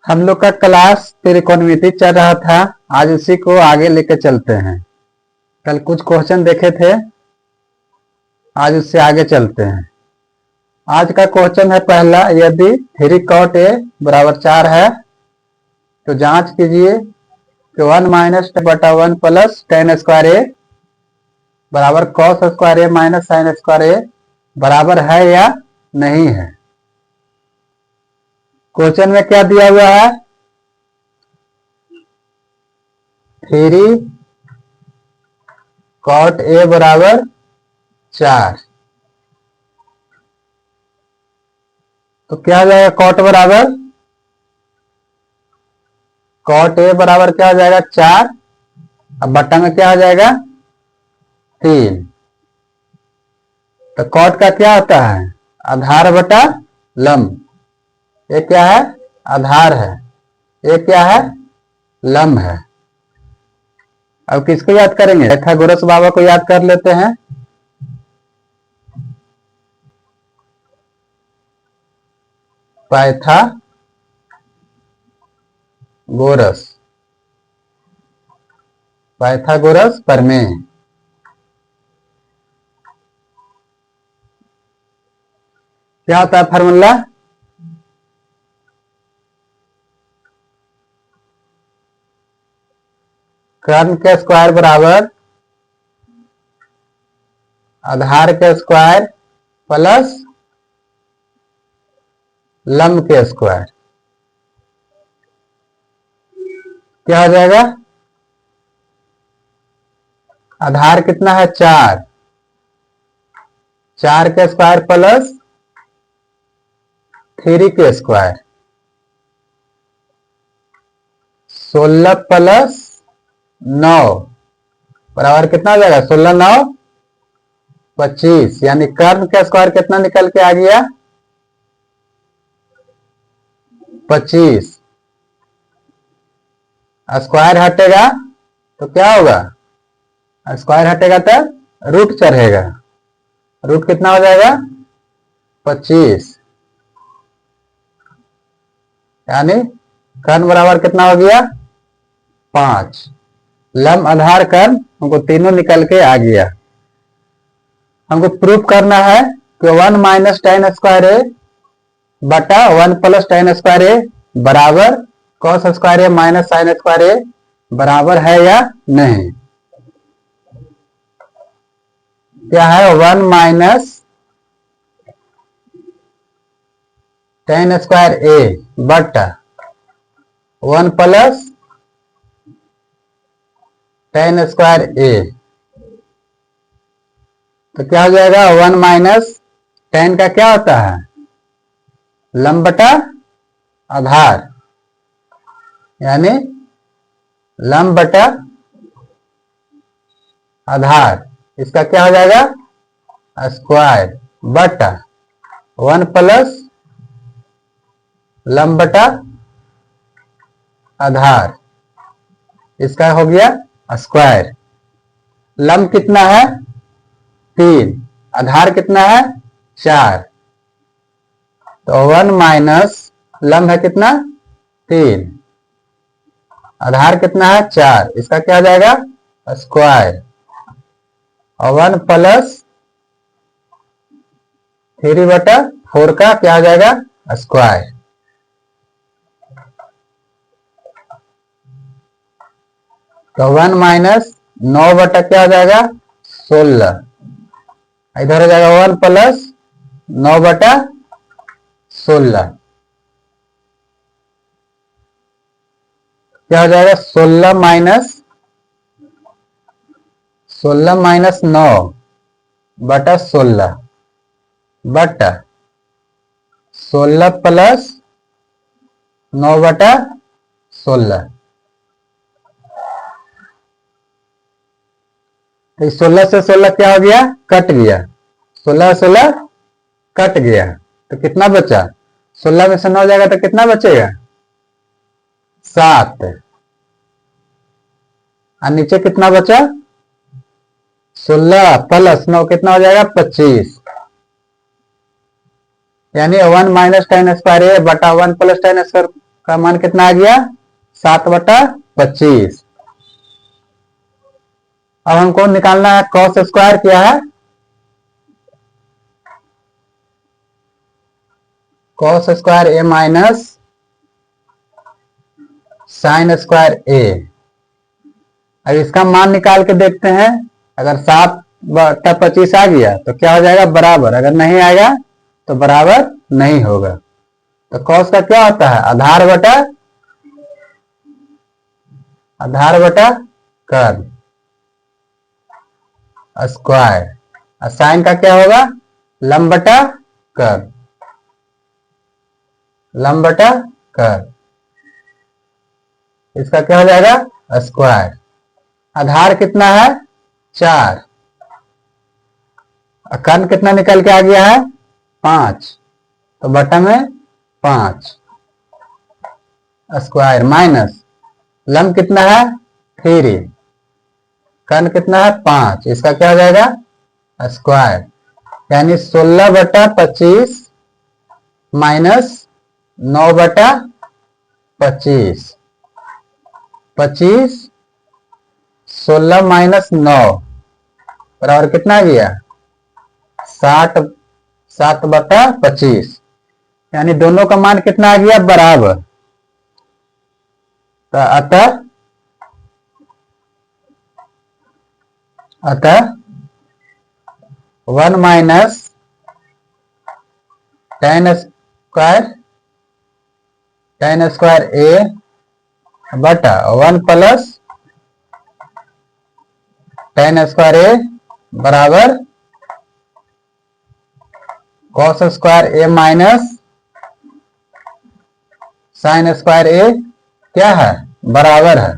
हम लोग का क्लास त्रिकोणमिति चल रहा था। आज उसी को आगे लेके चलते हैं। कल कुछ क्वेश्चन देखे थे, आज उससे आगे चलते हैं। आज का क्वेश्चन है पहला, यदि 3 cot a बराबर 4 है तो जांच कीजिए कि 1 माइनस बटा 1 प्लस tan स्क्वायर ए बराबर cos स्क्वायर ए माइनस sin स्क्वायर ए बराबर है या नहीं है। क्वेश्चन में क्या दिया हुआ है, 3 cot a बराबर 4, तो क्या हो जाएगा cot a बराबर क्या हो जाएगा 4, अब बटा में क्या हो जाएगा 3। तो cot का क्या होता है, आधार बटा लंब। ये क्या है, आधार है, ये क्या है, लंब है। अब किसको याद करेंगे, पाइथागोरस बाबा को याद कर लेते हैं। पाइथागोरस प्रमेय। क्या होता है फार्मूला, कर्ण के स्क्वायर बराबर आधार के स्क्वायर प्लस लंब के स्क्वायर। क्या हो जाएगा, आधार कितना है 4, 4 के स्क्वायर प्लस 3 के स्क्वायर, 16 प्लस 9 बराबर कितना हो जाएगा, 16 9 25। यानी कर्ण का स्क्वायर कितना निकल के आ गया 25। स्क्वायर हटेगा तो क्या होगा, स्क्वायर हटेगा तो रूट चढ़ेगा, रूट कितना हो जाएगा 25। यानी कर्ण बराबर कितना हो गया 5। लंब आधार कर्ण हमको तीनों निकल के आ गया। हमको प्रूफ करना है कि 1 माइनस tan स्क्वायर ए बटा 1 प्लस tan स्क्वायर ए बराबर cos स्क्वायर ए माइनस sin स्क्वायर ए बराबर है या नहीं। क्या है, 1 माइनस tan स्क्वायर ए बटा 1 प्लस tan स्क्वायर ए, तो क्या हो जाएगा 1 माइनस tan का क्या होता है, लंब बटा आधार, यानी लंब बटा आधार। इसका क्या हो जाएगा स्क्वायर बटा 1 प्लस लंब बटा आधार, इसका हो गया स्क्वायर। लंब कितना है 3, आधार कितना है 4, तो 1 माइनस लंब है कितना 3, आधार कितना है 4, इसका क्या हो जाएगा स्क्वायर, और 1 प्लस 3 बटा 4 का क्या हो जाएगा स्क्वायर। तो 1 माइनस 9 बटा क्या हो जाएगा 16, इधर हो जाएगा 1 प्लस 9 बटा 16, क्या हो जाएगा 16 माइनस 9 बटा 16 बटा 16 प्लस 9 बटा 16। तो 16 से 16 क्या हो गया, कट गया, 16 16 कट गया, तो कितना बचा, 16 में से 9 जाएगा तो कितना बचेगा 7, और नीचे कितना बचा 16 प्लस 9 कितना हो जाएगा 25। यानी 1 माइनस tan स्क्वायर ए बटा 1 प्लस tan स्क्वायर का मान कितना आ गया 7/25। अब हमको निकालना है कॉस स्क्वायर क्या है, कॉस स्क्वायर ए माइनस साइन स्क्वायर ए। अब इसका मान निकाल के देखते हैं, अगर 7/25 आ गया तो क्या हो जाएगा बराबर, अगर नहीं आएगा तो बराबर नहीं होगा। तो कॉस का क्या होता है आधार बटा कर्ल स्क्वायर, और साइन का क्या होगा लंब बटा कर्ल, लंब बटा कर्ल। इसका क्या हो जाएगा स्क्वायर। आधार कितना है 4, कर्ल कितना निकल के आ गया है 5, तो बटा में 5 स्क्वायर माइनस लंब कितना है 3, कर्ल कितना है 5, इसका क्या हो जाएगा स्क्वायर, यानी 16/25 माइनस 9/25, 25 16 माइनस 9 बराबर कितना आ गया 7/25, यानी दोनों का मान कितना आ गया बराबर। तो अतः 1 माइनस tan स्क्वायर ए बटा 1 प्लस tan स्क्वायर ए बराबर कॉस स्क्वायर ए माइनस साइन स्क्वायर ए क्या है बराबर है।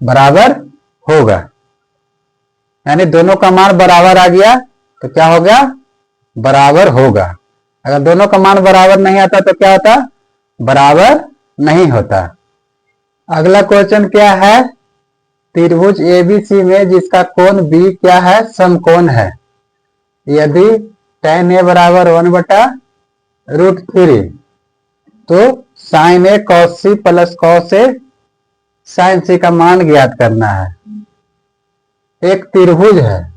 बराबर होगा, यानी दोनों का मान बराबर आ गया तो क्या होगा बराबर होगा। अगर दोनों का मान बराबर नहीं आता तो क्या होता बराबर नहीं होता। अगला क्वेश्चन क्या है, त्रिभुज एबीसी में जिसका कोण बी क्या है समकोण है, यदि tan ए बराबर 1/√3 तो sin ए cos c प्लस cos ए sin c का मान ज्ञात करना है। एक त्रिभुज है,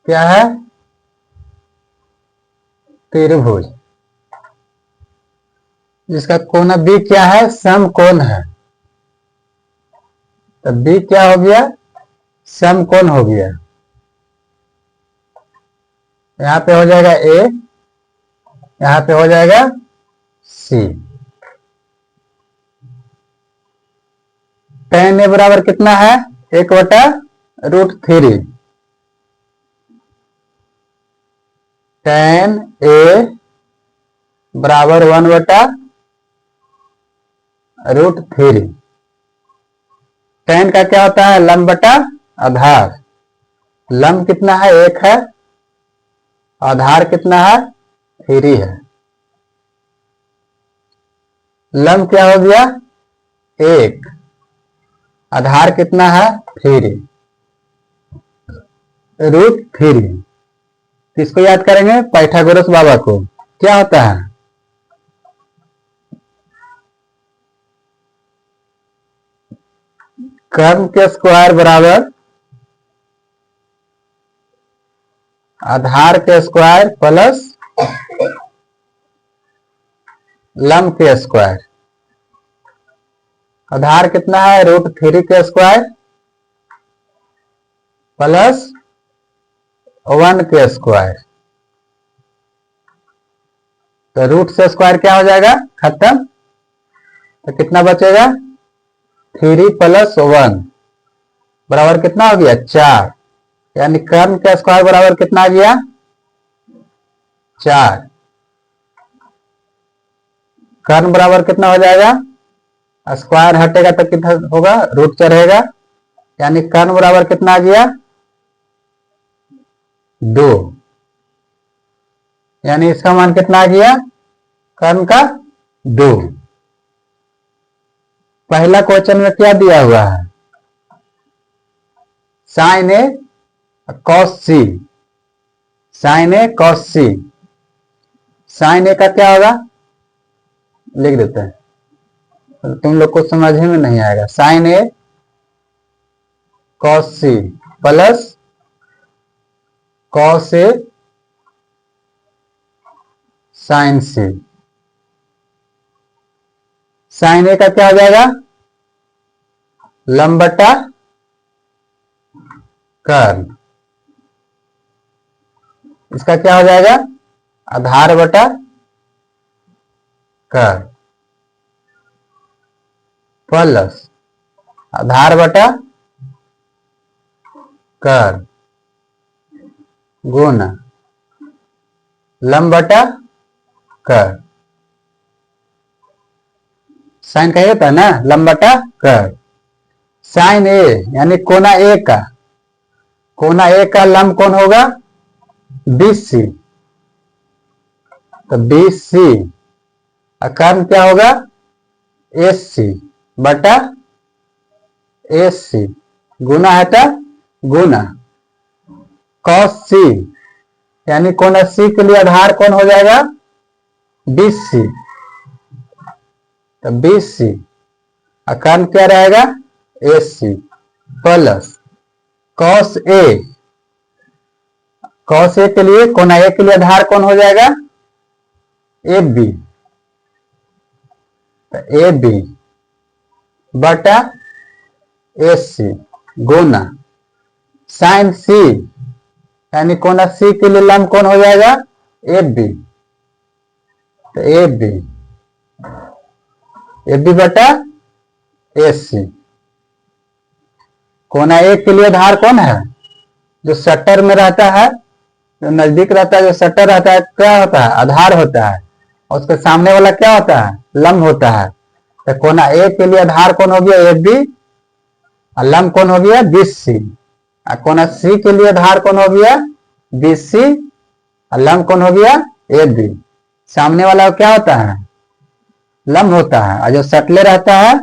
क्या है त्रिभुज, जिसका कोण बी क्या है समकोण है। तो बी क्या हो गया समकोण हो गया, यहां पे हो जाएगा ए, यहां पे हो जाएगा सी। tan ए बराबर कितना है 1/√3, tan ए बराबर 1/√3। tan का क्या होता है लंब बटा आधार, लंब कितना है 1 है, आधार कितना है 3 है। लंब क्या हो गया 1, आधार कितना है 3, √3। किसको याद करेंगे पाइथागोरस बाबा को। क्या होता है कर्म के स्क्वायर बराबर आधार के स्क्वायर प्लस लंब के स्क्वायर। आधार कितना है √3 के स्क्वायर प्लस 1 के स्क्वायर, तो रूट से स्क्वायर क्या हो जाएगा खत्म, तो कितना बचेगा 3 + 1 बराबर कितना हो गया 4, यानी कर्म का स्क्वायर बराबर कितना आ गया 4। कर्म बराबर कितना हो जाएगा, स्क्वायर हटेगा तो कितना होगा रूट चढ़ेगा, यानी कर्म बराबर कितना आ गया 2, यानी इसका मान कितना आ गया कर्म का 2। पहला क्वेश्चन में क्या दिया हुआ है? साइन ए कॉस सी, साइन ए कॉस सी। साइन ए का क्या होगा, लिख देते हैं, तो तुम लोग को समझ में नहीं आएगा। Sign A cos C plus cos A sign C. Sign ए का क्या हो जाएगा, लंब बटा कर्ल। इसका क्या हो जाएगा, आधार बटा कर्ल प्लस आधार बटा कर्ल गुना लंब बटा कर्ल। साइन का ये होता है ना, लंब बटा कर्ल। साइन ए यानी कोना ए का, कोना ए का लंब कौन होगा, BC। तो BC कर्ल क्या होगा, SC बटा SC गुना है तो गुना cos C यानी कोना C के लिए आधार कौन हो जाएगा, BC। तो BC कर्ल क्या रहेगा, SC plus cos A, cos A के लिए कोना A के लिए आधार कौन हो जाएगा, AB। तो AB बटा SC गुना साइन C यानी कोना C के लिए लंब कौन हो जाएगा, AB। तो AB बटा SC। कोना A के लिए आधार कौन है, जो सट्टर में रहता है, जो नजदीक रहता है, जो सट्टर रहता है, क्या होता है, आधार होता है। और उसके सामने वाला क्या होता है, लंब होता है। तो कोना ए के लिए आधार कौन हो गया, AB, और लंब कौन हो गया, BC। और कोना C के लिए आधार कौन हो गया, BC, और लंब कौन हो गया, AB। सामने वाला क्या होता है, लंब होता है, और जो सटले रहता है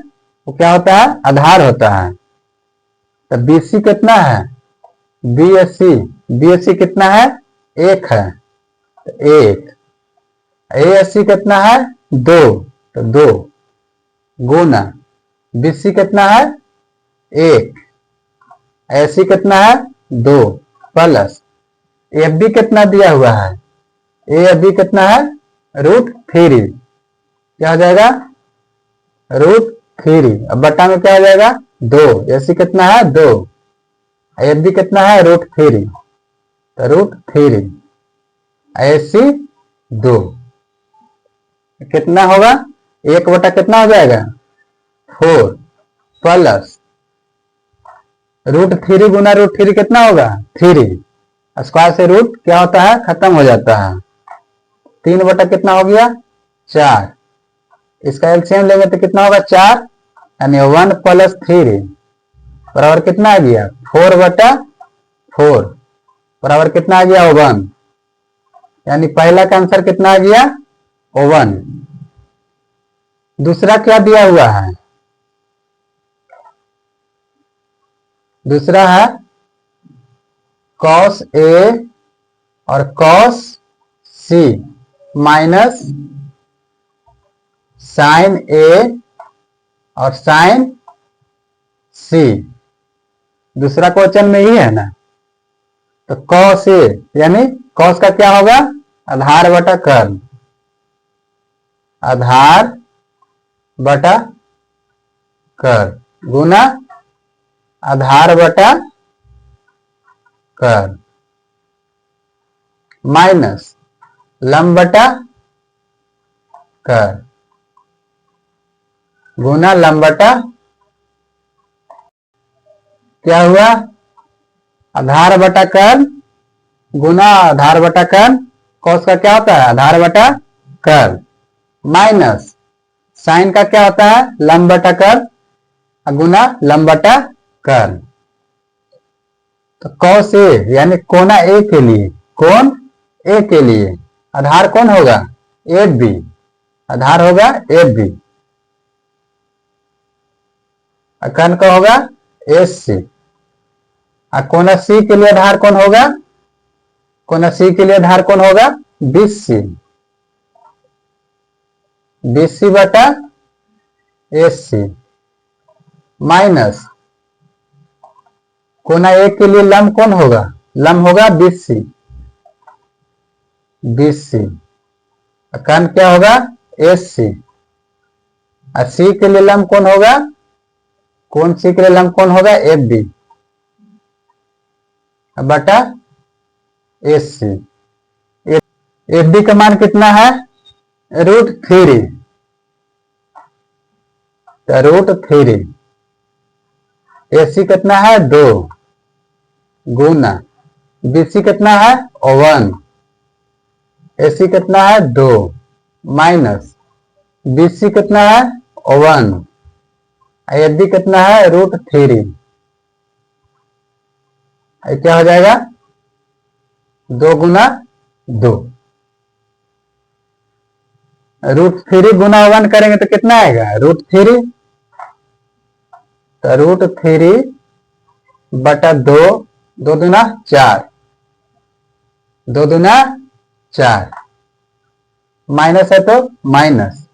वो क्या होता है, आधार होता है। तो BC कितना है, BSC कितना है, 1 है, तो 1। ASC कितना है, 2, तो 2 गुना BC कितना है, 1, AC कितना है, 2 प्लस FB कितना दिया हुआ है, AFB कितना है, √3। क्या हो जाएगा, √3। अब बटा में क्या हो जाएगा, 2। AC कितना है, 2, FB कितना है, √3, तो √3 AC 2 कितना होगा, 1 बटा कितना हो जाएगा, 4 प्लस √3 गुना √3 कितना होगा, 3। स्क्वायर से रूट क्या होता है, खत्म हो जाता है। 3 बटा कितना हो गया, 4। इसका एलसीएम लेंगे तो कितना होगा, 4 यानी 1 प्लस 3 बराबर कितना आ गया, 4 बटा 4 बराबर कितना आ गया, 1। यानी पहला का आंसर कितना आ गया, 1। दूसरा क्या दिया हुआ है, दूसरा है cos A और cos C minus sin A और sin C। दूसरा क्वेश्चन में ही है ना। तो cos A यानी cos का क्या होगा, आधार बटा कर्ल, आधार बटा कर्ल गुना आधार बटा कर्ल माइनस लंब बटा कर्ल गुना लंब बटा, क्या हुआ, आधार बटा कर्ल गुना आधार बटा कर्ल। कॉस का क्या होता है, आधार बटा कर्ल माइनस साइन का क्या होता है, लंब बटा कर्ल गुना लंब बटा कर्ल। तो कॉस ए यानी कोना ए के लिए, कोण ए के लिए आधार कौन होगा, AB, आधार होगा AB। कर्ण का होगा एस सी। कोना सी के लिए आधार कौन होगा? कोना सी के लिए आधार कौन होगा? बीसी। बीसी बटा एस सी माइनस कोना ए के लिए लंब कौन होगा? लंब होगा बीसी। बीसी कर्ण क्या होगा? S C. सी के लिए लंब कौन होगा? कौन सी के लिए लंब कौन होगा? एफ बी बटा एस सी। एफ बी का मान कितना है? √3। √3 एस सी कितना है? 2 गुना बीसी कितना है? 1। एसी कितना है? 2 माइनस बीसी कितना है? 1। एफ बी कितना है? √3। क्या हो जाएगा? 2 गुना 2। √3 गुना 1 करेंगे तो कितना आएगा? √3। तो √3 बटा 2, 2 दूना 4, 2 दूना 4 माइनस है तो माइनस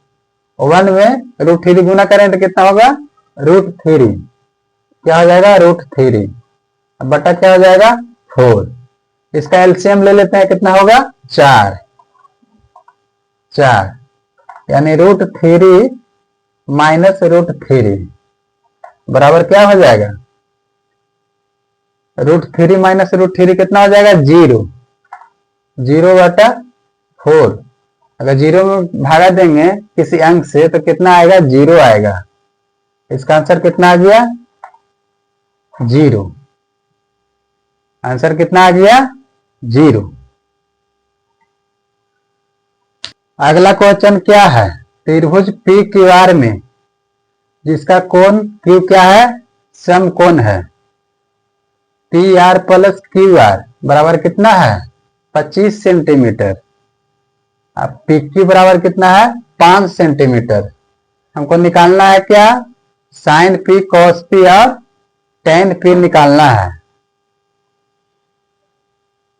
1 में √3 गुना करें तो कितना होगा? √3 क्या हो जाएगा? √3 बटा क्या हो जाएगा? 4। इसका एलसीएम ले लेते हैं, कितना होगा? 4 यानी √3 माइनस √3 बराबर क्या हो जाएगा? √3 माइनस √3 कितना हो जाएगा? 0। 0 बटा 4। अगर 0 में भागा देंगे किसी अंक से तो कितना आएगा? 0 आएगा। इसका आंसर कितना आ गया? 0। आंसर कितना आ गया? 0। अगला क्वेश्चन क्या है? त्रिभुज पी क्यू आर में जिसका कोण क्यू क्या है? समकोण है। P R plus Q R बराबर कितना है? 25 सेंटीमीटर। अब पी क्यू बराबर कितना है? 5 सेंटीमीटर। हमको निकालना है क्या? साइन पी कॉस पी और टेन पी निकालना है।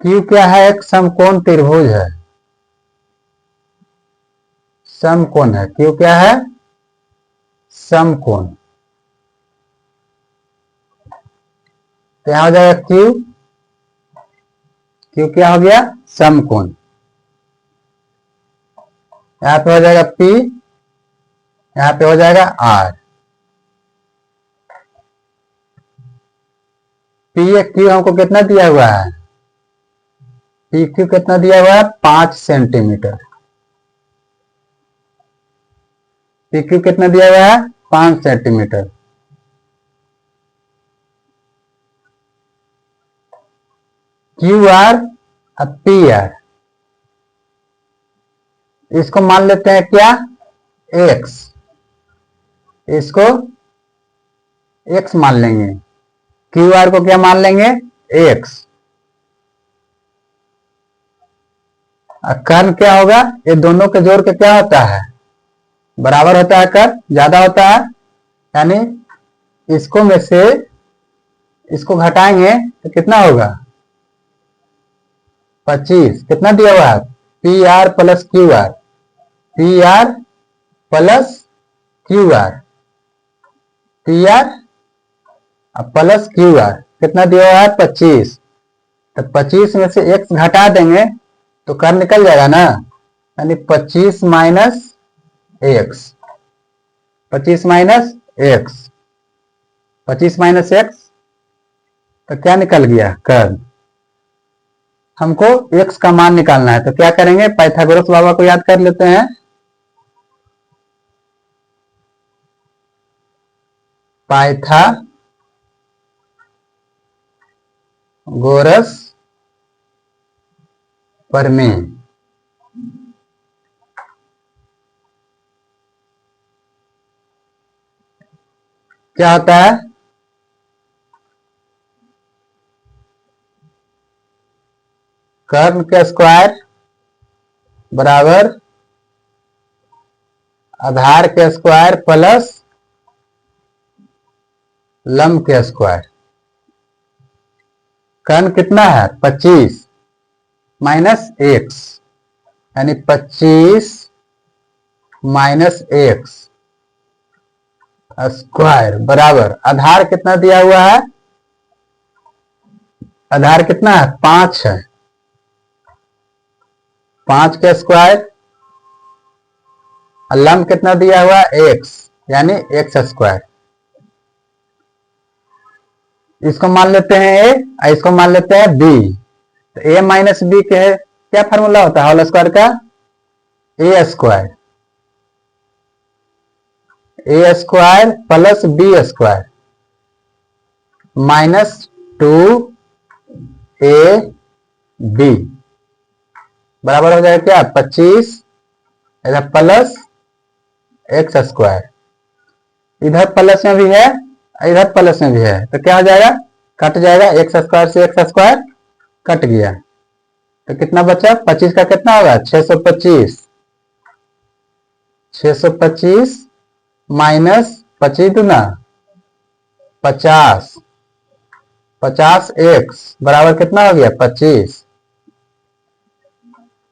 क्यू क्या है? एक समकोण त्रिभुज है। समकोण है। क्यू क्या है? समकोण। तो यहां हो जाएगा क्यू। क्यू क्या हो गया? समकोण। यहां पे हो जाएगा पी, यहां पे हो जाएगा आर। पी एक क्यू हमको कितना दिया हुआ है? पी क्यू कितना दिया हुआ है? 5 सेंटीमीटर। पी क्यू कितना दिया हुआ है? 5 सेंटीमीटर। क्यू आर और पी आर इसको मान लेते हैं क्या? एक्स। इसको एक्स मान लेंगे। क्यू आर को क्या मान लेंगे? एक्स। कर्ण क्या होगा? ये दोनों के जोड़ के क्या होता है? बराबर होता है। कर्ण ज्यादा होता है, यानी इसको में से इसको घटाएंगे तो कितना होगा? 25। कितना दिया हुआ है? P R plus Q R. P R plus Q R. P R plus Q R कितना दिया हुआ है? 25। तो 25 में से x घटा देंगे तो कर्ण निकल जाएगा ना, यानी 25 minus x. 25 minus x. 25 minus x तो क्या निकल गया? कर्ण। हमको x का मान निकालना है तो क्या करेंगे? पाइथागोरस बाबा को याद कर लेते हैं। पाइथागोरस प्रमेय क्या होता है? कर्ण के स्क्वायर बराबर आधार के स्क्वायर प्लस लंब के स्क्वायर। कर्ण कितना है 25 माइनस एक्स, यानी 25 माइनस एक्स स्क्वायर बराबर आधार कितना दिया हुआ है, आधार कितना है 5 है, 5 के स्क्वायर, लंब कितना दिया हुआ है एक्स, यानी एक्स स्क्वायर। इसको मान लेते हैं ए और इसको मान लेते हैं बी। तो ए माइनस बी के क्या फार्मूला होता है होल स्क्वायर का, a square, a square plus b square minus 2 a b बराबर हो जाएगा क्या 25, इधर प्लस एक्स स्क्वायर, इधर प्लस में भी है इधर प्लस में भी है, तो क्या हो जाएगा कट जाएगा, एक्स स्क्वायर से एक्स स्क्वायर कट गया, तो कितना बचा 25 का कितना होगा 625, 625 माइनस 25 दूना 50, 50 एक्स बराबर कितना हो गया 25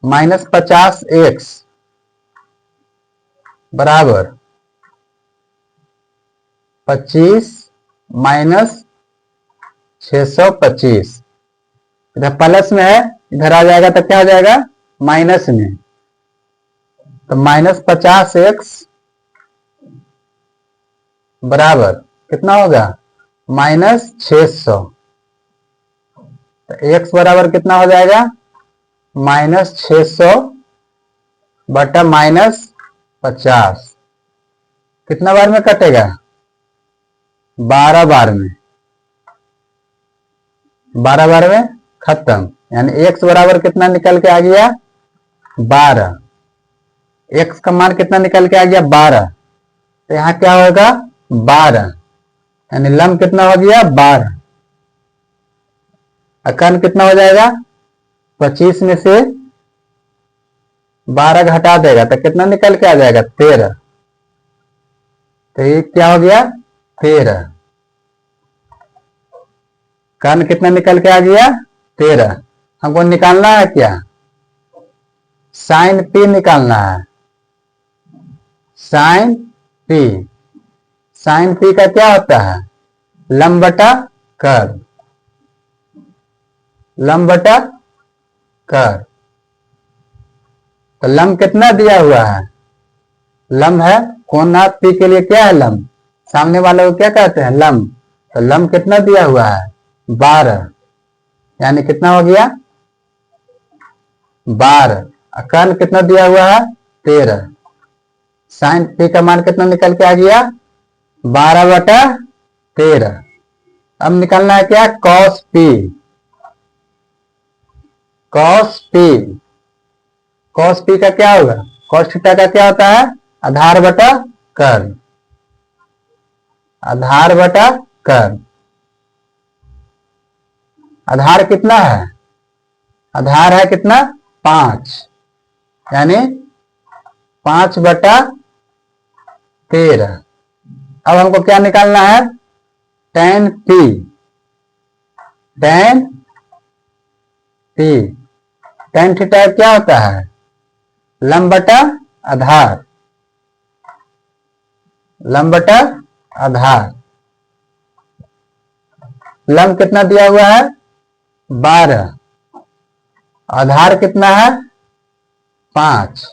माइनस 50 एक्स बराबर 25 माइनस 625, इधर प्लस में है इधर आ जाएगा तो क्या हो जाएगा माइनस में, तो माइनस 50 एक्स बराबर कितना होगा माइनस 600, तो एक्स बराबर कितना हो जाएगा माइनस 600 बटा माइनस 50, कितना बार में कटेगा 12 बार में, 12 बार में खत्म, यानी x बराबर कितना निकल के आ गया 12, x का मान कितना निकल के आ गया 12, तो यहां क्या होगा 12, यानी लंब कितना हो गया 12, कर्ण कितना हो जाएगा 25 में से 12 घटा देगा तो कितना निकल के आ जाएगा 13, तो ये क्या हो गया 13, कर्ण कितना निकल के आ गया 13, हमको निकालना है क्या साइन पी निकालना है, साइन पी, साइन पी का क्या होता है लंब बटा कर्ण, लंब बटा कर्ण, तो लंब कितना दिया हुआ है, लंब है कोण पी के लिए क्या है लंब, सामने वाले को क्या कहते हैं लंब, तो लंब कितना दिया हुआ है 12, यानी कितना हो गया 12, कर्ण कितना दिया हुआ है 13, साइन पी का मान कितना निकल के आ गया 12 बटा 13, अब निकालना है क्या cos P, cos P, cos P का क्या होगा कॉस थीटा का क्या होता है आधार बटा कर्ण, आधार बटा कर्ण, आधार कितना है, आधार है कितना 5, यानी 5 बटा 13, अब हमको क्या निकालना है tan p, tan p, tan theta क्या होता है लंब बटा आधार, लंब बटा आधार, लंब कितना दिया हुआ है 12, आधार कितना है 5,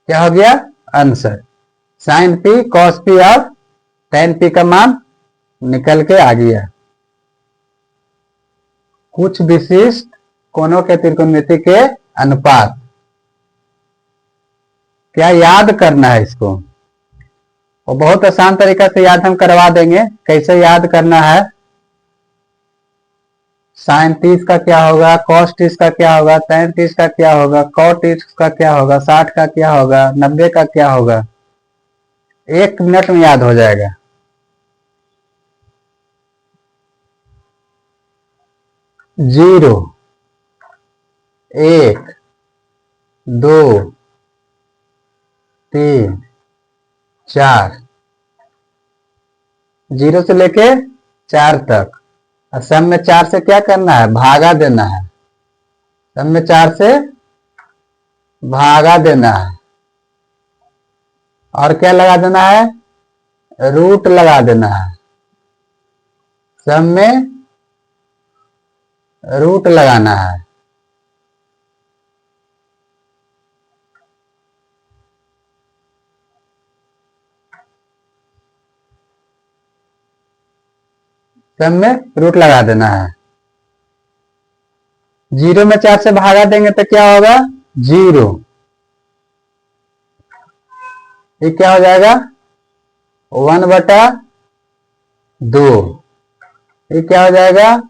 क्या हो गया answer sine P cos P और tan पी का मान निकल के आ गया। कुछ विशिष्ट कोणों के त्रिकोणमिति के अनुपात, क्या याद करना है इसको, और बहुत आसान तरीका से याद हम करवा देंगे, कैसे याद करना है, साइन 30 का क्या होगा, कॉस 30 का क्या होगा, tan 30 का क्या होगा, कॉट 30 का क्या होगा, 60 का क्या होगा, 90 का क्या होगा, 1 मिनट में याद हो जाएगा। 0, 1, 2, 3, 4, 0 से लेके 4 तक। और सम में 4 से क्या करना है, भागा देना है। सम में 4 से भागा देना है। और क्या लगा देना है, रूट लगा देना है। सम में रूट लगाना है। सम में रूट लगा देना है। 0 में 4 से भागा देंगे तो क्या होगा, 0। ये क्या हो जाएगा, 1/2। ये क्या हो जाएगा,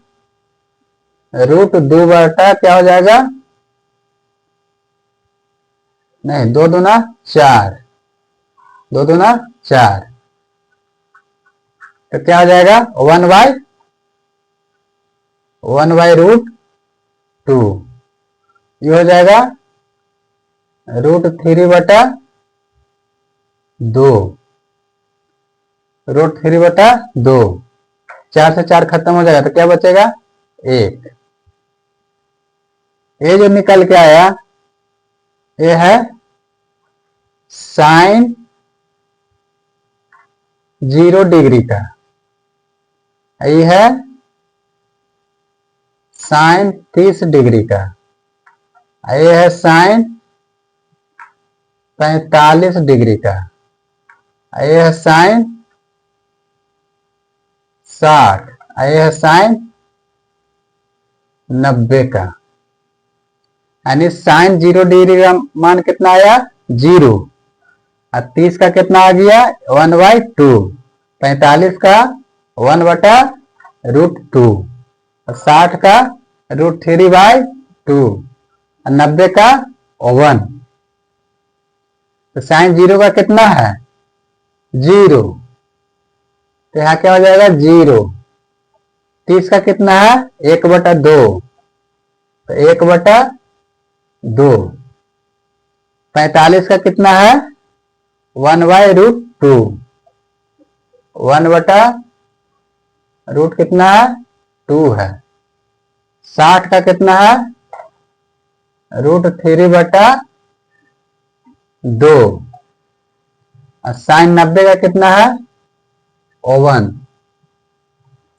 √2 बटा क्या हो जाएगा, नहीं 2 दूना 4, 2 दूना 4। तो क्या हो जाएगा, 1/√2। ये हो जाएगा √3/2। √3/2। 4 से 4 खत्म हो जाएगा तो क्या बचेगा, 1। ये जो निकल के आया ये है साइन 0 डिग्री का। ये है साइन 30 डिग्री का। ये है साइन 45 डिग्री का। ये है साइन 60। ये है साइन 90 का। यानी साइन 0 डिग्री का मान कितना आया, 0। और 30 का कितना आ गया, 1/2। 45 का 1/√2। और 60 का √3/2। और 90 का 1। तो साइन 0 का कितना है, 0। तो यहाँ क्या हो जाएगा, 0। 30 का कितना है, 1/2। तो 1/2। 45 का कितना है, 1/√2। 1/रूट कितना है, 2 है। 60 का कितना है, √3/2। और साइन 90 का कितना है, 1।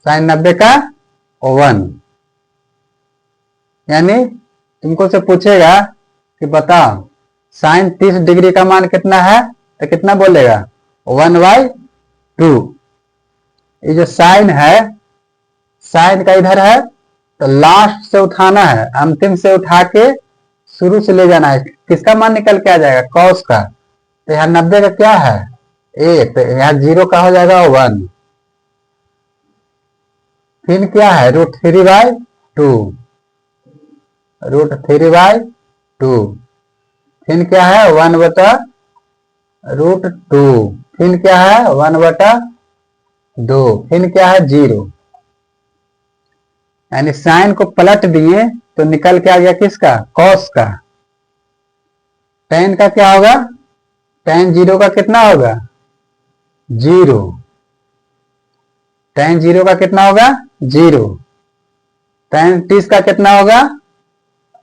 साइन 90 का 1। यानी तुमको से पूछेगा कि बताओ साइन 30 डिग्री का मान कितना है, तो कितना बोलेगा, 1/2। ये जो साइन है, साइन का इधर है तो लास्ट से उठाना है, अंतिम से उठा के शुरू से ले जाना है। किसका मान निकल के आ जाएगा, कॉस का। तो यहाँ 90 का क्या है, 1। तो यहाँ 0 का हो जाएगा 1। फिर क्या है, √3/2। √3/2। फिर क्या है, 1/√2। फिर क्या है, 1/2। फिर क्या है, 0। यानी साइन को पलट दिए तो निकल के आ गया किसका, कॉस का। टेन का क्या होगा, टेन 0 का कितना होगा, 0। टेन 0 का कितना होगा, 0। टेन 30 का कितना होगा,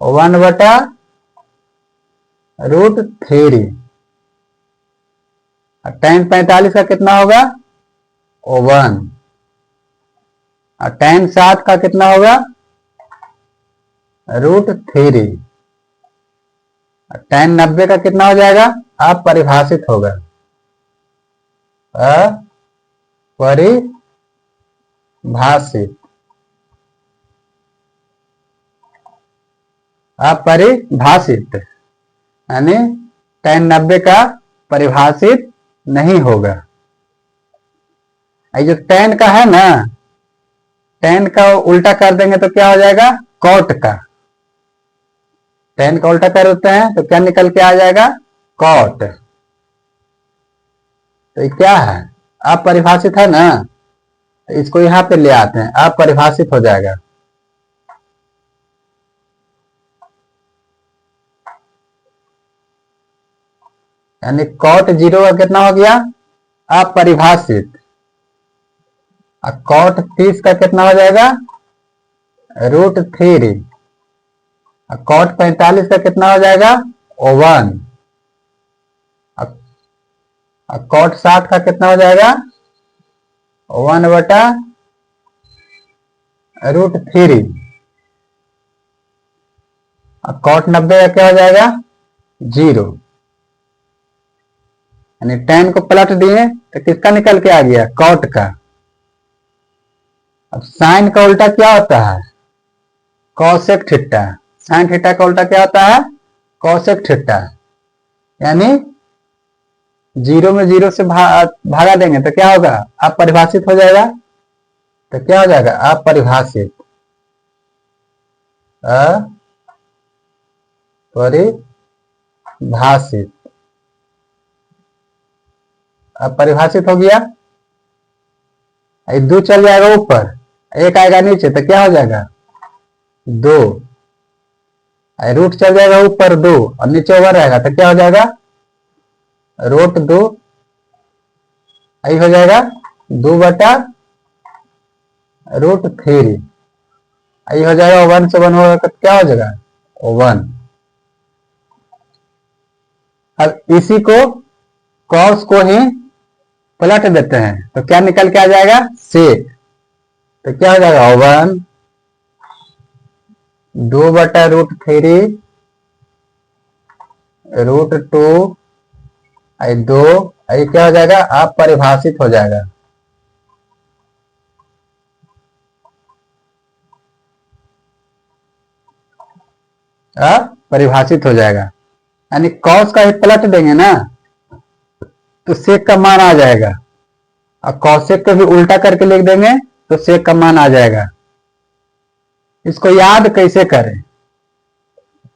1/√3। टेन 45 का कितना होगा, 1। और टेन 7 का कितना होगा, √3। टेन 90 का कितना हो जाएगा, अपरिभाषित होगा। अपरिभाषित। अपरिभाषित यानी टेन 90 का परिभाषित नहीं होगा। ये जो टेन का है ना, टेन का उल्टा कर देंगे तो क्या हो जाएगा, कॉट का। टेन का उल्टा कर देते हैं तो क्या निकल के आ जाएगा, कॉट। तो ये क्या है, अपरिभाषित है ना, तो इसको यहां पे ले आते हैं, अपरिभाषित हो जाएगा। यानी कॉट 0 का कितना हो गया, अपरिभाषित। और कॉट 30 का कितना हो जाएगा, √3। और कॉट 45 का कितना हो जाएगा, 1। और कॉट 60 का कितना हो जाएगा, 1/√3। और कॉट 90 का क्या हो जाएगा, 0। यानी tan को पलट दिए तो किसका निकल के आ गया, कॉट का। अब साइन का उल्टा क्या होता है, कॉसेक थीटा। साइन थीटा का उल्टा क्या होता है, कॉसेक थीटा। यानी 0 में 0 से भागा देंगे तो क्या होगा, अपरिभाषित हो जाएगा। तो क्या हो जाएगा, अपरिभाषित। अपरिभाषित, अपरिभाषित हो गया। 2 चल जाएगा ऊपर, 1 आएगा नीचे तो क्या हो जाएगा, 2। रूट चल जाएगा ऊपर 2 और नीचे ओवर रहेगा तो क्या हो जाएगा, √2। यही हो जाएगा 2/√3। यही हो जाएगा 1 से 1 होगा तो क्या हो जाएगा, 1। अब इसी को कॉस को ही पलट देते हैं तो क्या निकल के आ जाएगा, सेक। तो क्या हो जाएगा, 1 2/√3 √2 2। ये क्या हो जाएगा, अपरिभाषित हो जाएगा। अपरिभाषित हो जाएगा। यानी कॉस का ही पलट देंगे ना तो सेक का मान आ जाएगा, और कॉसेक को भी उल्टा करके लिख देंगे तो सेक का मान आ जाएगा। इसको याद कैसे करें,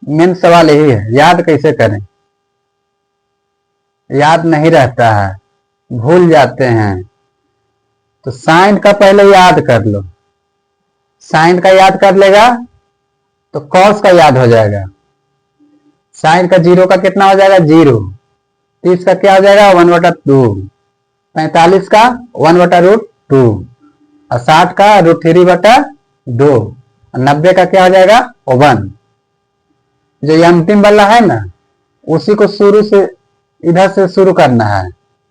मेन सवाल यही है, याद कैसे करें। याद नहीं रहता है, भूल जाते हैं। तो साइन का पहले याद कर लो, साइन का याद कर लेगा तो कॉस का याद हो जाएगा। साइन का 0 का कितना हो जाएगा, 0। 30 का क्या हो जाएगा, 1/2। 45 का 1/√2 और 60 का √3/2 और 90 का क्या हो जाएगा, 1। जो ये अंतिम वाला है ना उसी को शुरू से इधर से शुरू करना है।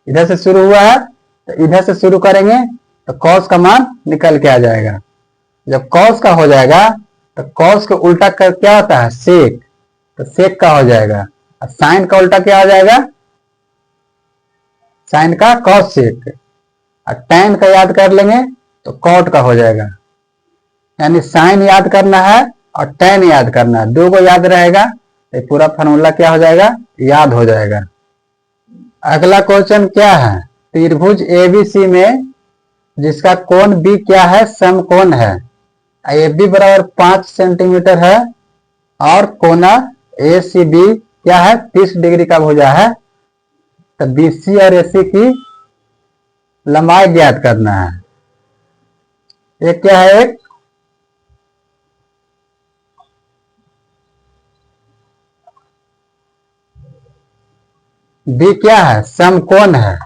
इधर से शुरू हुआ है तो इधर से शुरू करेंगे तो कॉस का मान निकल के आ जाएगा। जब कॉस का हो जाएगा तो कॉस को उल्टा कर क्या होता है, सेक। तो सेक का हो जाएगा। और साइन का उल्टा क्या हो जाएगा, साइन का कॉस सेक। और टैन का याद कर लेंगे तो कॉट का हो जाएगा। यानी साइन याद करना है और टैन याद करना है, 2 को याद रहेगा तो पूरा फार्मूला क्या हो जाएगा, याद हो जाएगा। अगला क्वेश्चन क्या है, त्रिभुज एबीसी में जिसका कोण बी क्या है, समकोण है। ए बी बराबर 5 सेंटीमीटर है और कोना ए सी बी क्या है, 30 डिग्री का भुजा है। तो बी सी और ए सी की लंबाई ज्ञात करना है। एक क्या है, एक बी क्या है, समकोण है।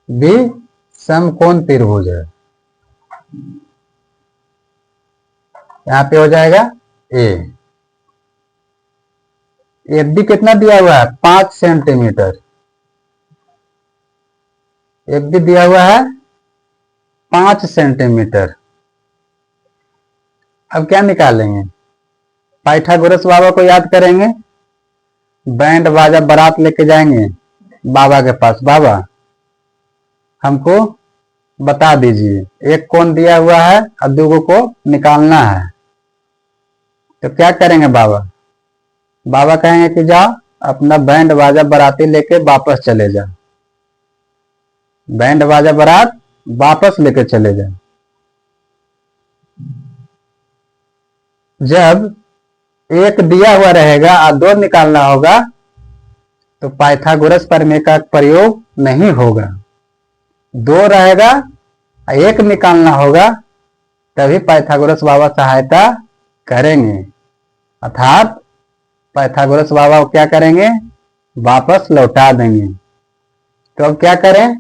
बी समकोण त्रिभुज है। यहां पे हो जाएगा ए। ए बी कितना दिया हुआ है, 5 सेंटीमीटर। ए बी दिया हुआ है 5 सेंटीमीटर। अब क्या निकालेंगे, पाइथागोरस बाबा को याद करेंगे। बैंड बाजा बारात लेके जाएंगे बाबा के पास, बाबा हमको बता दीजिए, एक कोण दिया हुआ है और 2 को निकालना है। तो क्या करेंगे बाबा, बाबा कहेंगे कि जाओ अपना बैंड बाजा बाराती लेके वापस चले जाओ। बैंड बाजा बारात वापस लेके चले जाओ। जब एक दिया हुआ रहेगा और 2 निकालना होगा तो पाइथागोरस प्रमेय का प्रयोग नहीं होगा। 2 रहेगा, 1 निकालना होगा तभी पाइथागोरस बाबा सहायता करेंगे। अर्थात पाइथागोरस बाबा को क्या करेंगे, वापस लौटा देंगे। तो अब क्या करें,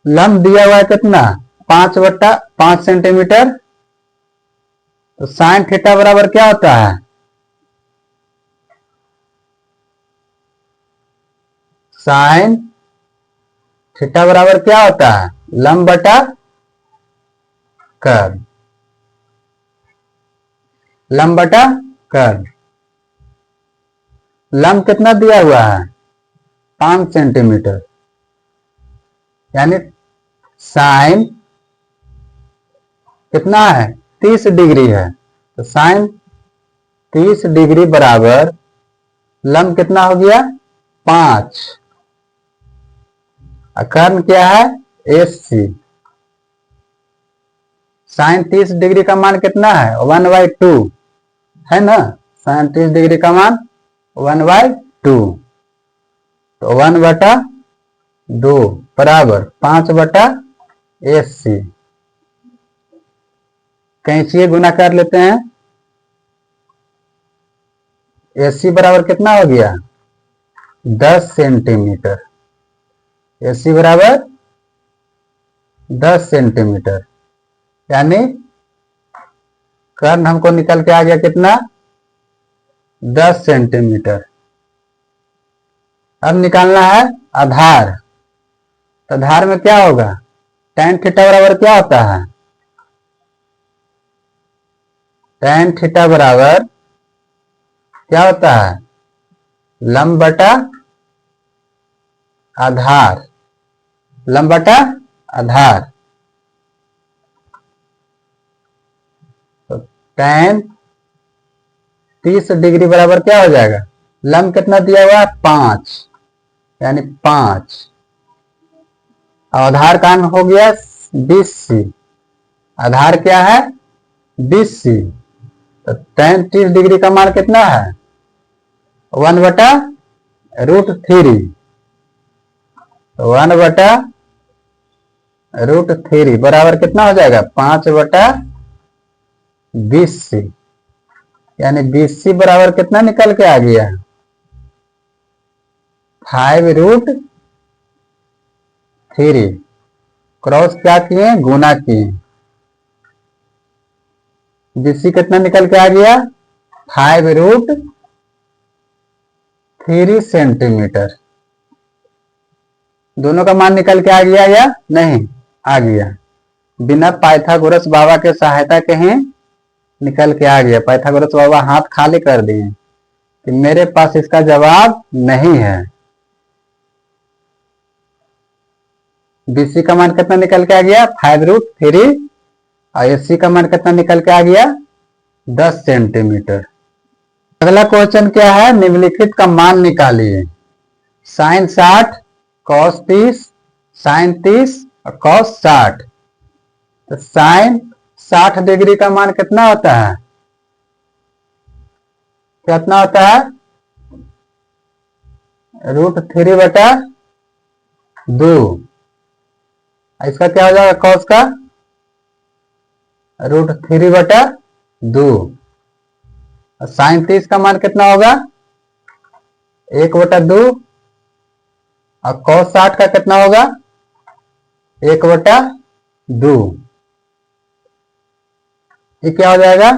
लंब दिया हुआ है कितना, 5/5 सेंटीमीटर। तो साइन थीटा बराबर क्या होता है, साइन थीटा बराबर क्या होता है, लंब बटा कर्ल, लंब बटा कर्ल। लंब कितना दिया हुआ है, 5 सेंटीमीटर, यानी साइन कितना है, 30 डिग्री है। तो साइन 30 डिग्री बराबर लंब कितना हो गया, 5। कर्ण क्या है, AC। साइन 30 डिग्री का मान कितना है, 1/2 है ना। साइन 30 डिग्री का मान 1/2, तो 1/2 बराबर 5/AC। कैंची गुना कर लेते हैं। AC बराबर कितना हो गया, 10 सेंटीमीटर। AC बराबर 10 सेंटीमीटर, यानी कर्ण हमको निकल के आ गया कितना, 10 सेंटीमीटर। अब निकालना है आधार। तो आधार में क्या होगा, tan थीटा बराबर क्या होता है, tan थीटा बराबर क्या होता है, लंब बटा आधार, लंब बटा आधार। तो tan 30 डिग्री बराबर क्या हो जाएगा, लंब कितना दिया हुआ है, 5, यानी 5। आधार का हो गया 20C। आधार क्या है, 20C। तो tan 30 डिग्री का मान कितना है, 1/√3। 1/√3 बराबर कितना हो जाएगा, 5/20C। यानी 20C बराबर कितना निकल के आ गया, 5√3। क्रॉस क्या किए, गुना किए। 20C कितना निकल के आ गया, 5√3 सेंटीमीटर। दोनों का मान निकल के आ गया या नहीं, आ गया। बिना पाइथागोरस बाबा के सहायता के ही निकल के आ गया। पाइथागोरस बाबा हाथ खाली कर दिए कि मेरे पास इसका जवाब नहीं है। BC का मान कितना निकल के आ गया, 5√3। और AC का मान कितना निकल के आ गया, 10 सेंटीमीटर। अगला क्वेश्चन क्या है, निम्नलिखित का मान निकालिए। साइन 60, कॉस 30, साइन 30 और कॉस 60। तो साइन 60 डिग्री का मान कितना होता है, कितना होता है, √3/2। इसका क्या हो जाएगा, कॉस का √3/2। साइन 30 का मान कितना होगा, 1/2। और कॉस 60 का कितना होगा, 1/2। ये क्या हो जाएगा,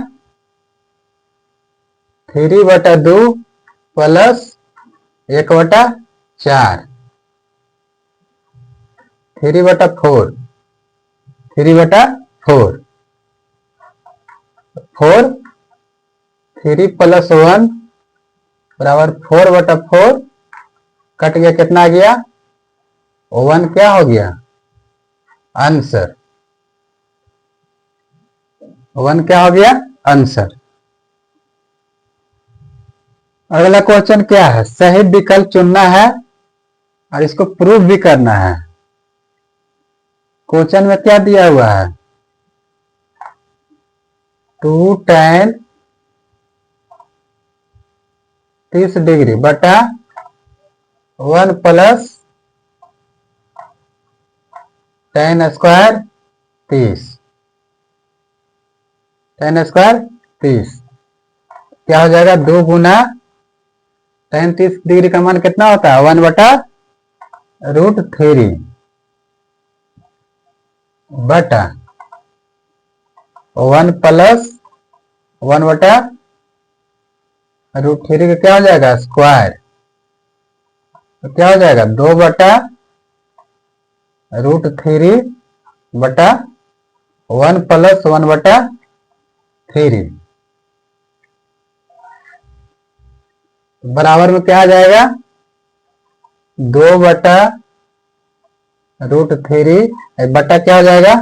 3/2 प्लस 1/4, 3/4, 3/4। 4, 3 + 1 बराबर 4/4। कट गया, कितना आ गया, 1 क्या हो गया, आंसर। 1 क्या हो गया, आंसर। अगला क्वेश्चन क्या है, सही विकल्प चुनना है और इसको प्रूव भी करना है। क्वेश्चन में क्या दिया हुआ है, 2 tan 30 डिग्री बटा 1 + tan स्क्वायर 30, tan स्क्वायर 30। क्या हो जाएगा, 2 गुना tan 30 डिग्री का मान कितना होता है, 1/√3। बटा 1+1/√3 का क्या हो जाएगा स्क्वायर, तो क्या हो जाएगा 2/√3/1+1/3 बराबर में क्या आ जाएगा 2/√3 बटा क्या हो जाएगा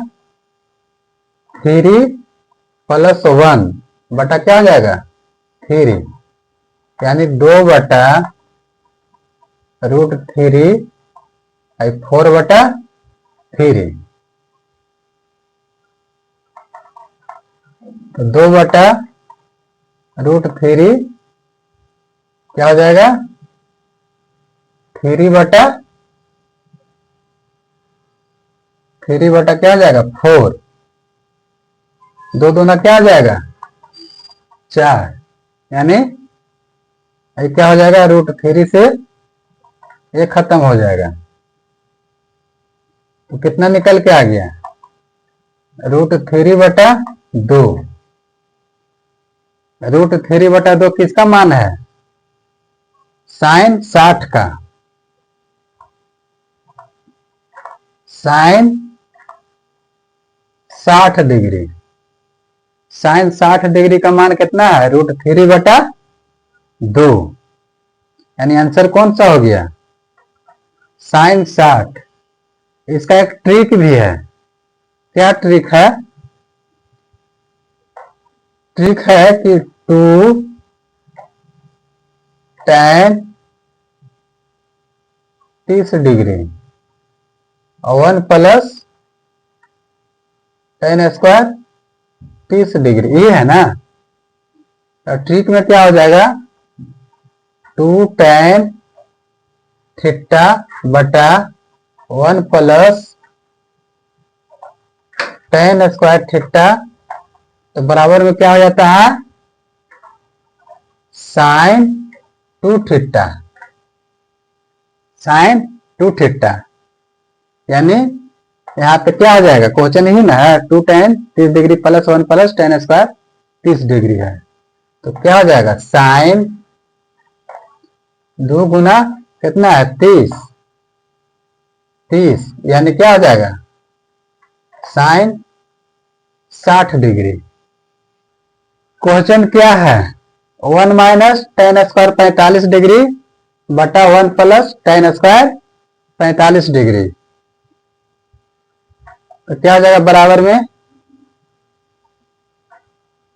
3+1 बटा क्या हो जाएगा 3, यानी 2/√3 4/3, तो 2/√3 क्या हो जाएगा 3/3 क्या हो जाएगा 4, 2 दूना क्या हो जाएगा 4, यानी ये क्या हो जाएगा √3 से ये खत्म हो जाएगा, तो कितना निकल के आ गया √3/2, √3/2 किसका मान है साइन 60 का, साइन 60 डिग्री, साइन 60 डिग्री का मान कितना है √3/2, यानी आंसर कौन सा हो गया साइन 60। इसका एक ट्रिक भी है, क्या ट्रिक है, ट्रिक है कि 2 tan 30 डिग्री और 1+tan² 30 डिग्री, ये है ना, तो ट्रिक में क्या हो जाएगा 2 tan थीटा बटा 1+tan² थीटा, तो बराबर में क्या हो जाता है साइन 2 थीटा, साइन 2 थीटा, यानी यहाँ पे क्या हो जाएगा क्वेश्चन ही ना है 2 tan 30 degree plus 1+tan² 30 degree है, तो क्या हो जाएगा साइन 2 गुना कितना है 30, यानी क्या हो जाएगा साइन 60 डिग्री। क्वेश्चन क्या है 1-tan² 45 डिग्री बटा 1+tan² 45 डिग्री, तो क्या हो जाएगा बराबर में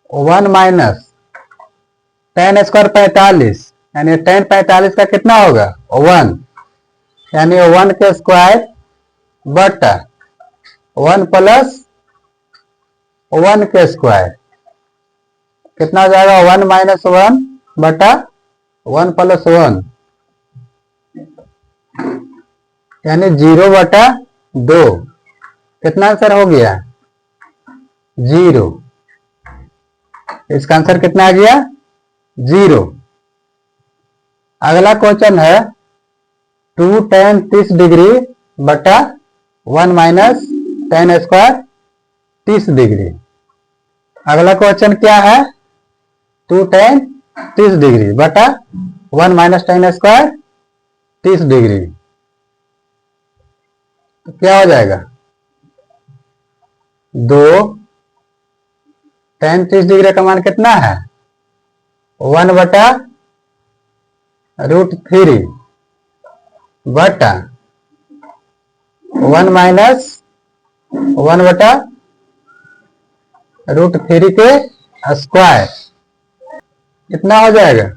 1-tan² 45, यानी tan 45 का कितना होगा 1, यानी 1 के स्क्वायर बटा 1+1 के स्क्वायर, कितना हो जाएगा 1-1 बटा 1+1, यानी 0/2, कितना आंसर हो गया 0, इसका आंसर कितना आ गया 0। अगला क्वेश्चन है 2 tan 30 डिग्री बटा 1-tan² 30 डिग्री, अगला क्वेश्चन क्या है 2 tan 30 डिग्री बटा 1-tan² 30 डिग्री, तो क्या हो जाएगा 2 tan 30 डिग्री का मान कितना है 1/√3 बटा 1-1/√3 के स्क्वायर, कितना हो जाएगा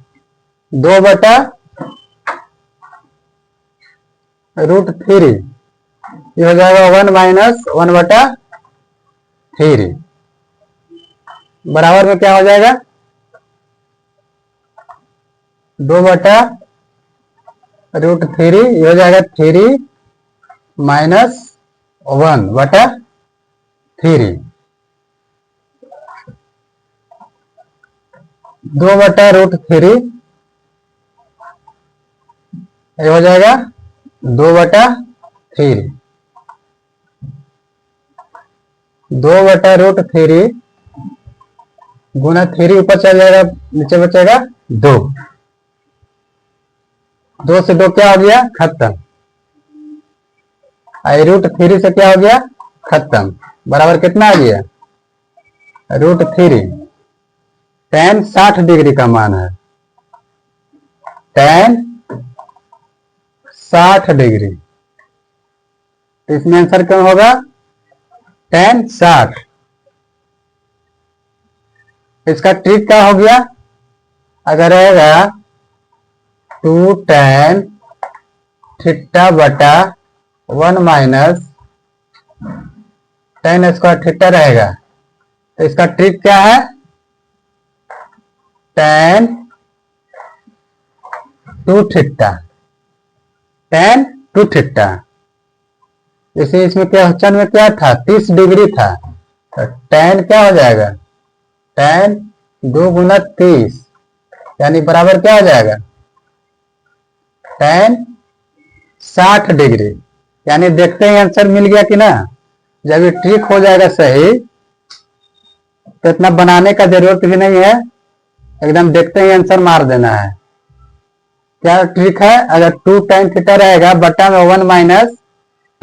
2/√3, ये हो जाएगा 1-1/3, बराबर में क्या हो जाएगा 2/√3, ये हो जाएगा 3-1/3, 2/√3 ये हो जाएगा 2/3, 2/√3 गुना 3 ऊपर चल जाएगा, नीचे बचेगा 2। 2 से 2 क्या हो गया? खत्म। √3 से क्या हो गया? खत्म। बराबर कितना आ गया? √3। tan 60 डिग्री का मान है, tan 60 डिग्री। तो इसमें आंसर क्या होगा? tan 60। इसका ट्रिक क्या हो गया? अगर रहेगा 2 tan थीटा बटा 1 माइनस tan स्क्वायर थीटा रहेगा, तो इसका ट्रिक क्या है? tan 2 theta, tan 2 theta. जैसे इसमें क्वेश्चन में क्या था? 30 डिग्री था, तो tan क्या हो जाएगा? tan 2 गुना 30 यानी बराबर क्या हो जाएगा? tan 60 degree. यानी देखते ही आंसर मिल गया कि ना। जब ये ट्रिक हो जाएगा सही तो इतना बनाने का जरूरत भी नहीं है, एकदम देखते ही आंसर मार देना है। क्या ट्रिक है? अगर 2 tan थीटा रहेगा बटा में 1 माइनस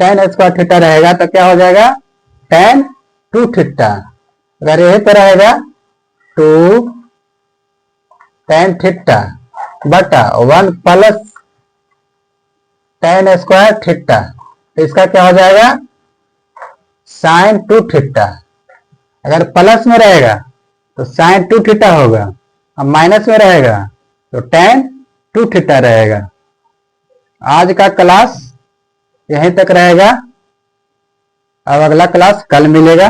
tan स्क्वायर थीटा रहेगा तो क्या हो जाएगा? tan 2 theta. अगर यही तो रहेगा 2 tan थीटा बटा 1 प्लस tan स्क्वायर थीटा, तो इसका क्या हो जाएगा? sin 2 theta. अगर प्लस में रहेगा तो sin 2 थीटा होगा, अब माइनस में रहेगा तो tan 2 थीटा रहेगा। आज का क्लास यहीं तक रहेगा, अब अगला क्लास कल मिलेगा।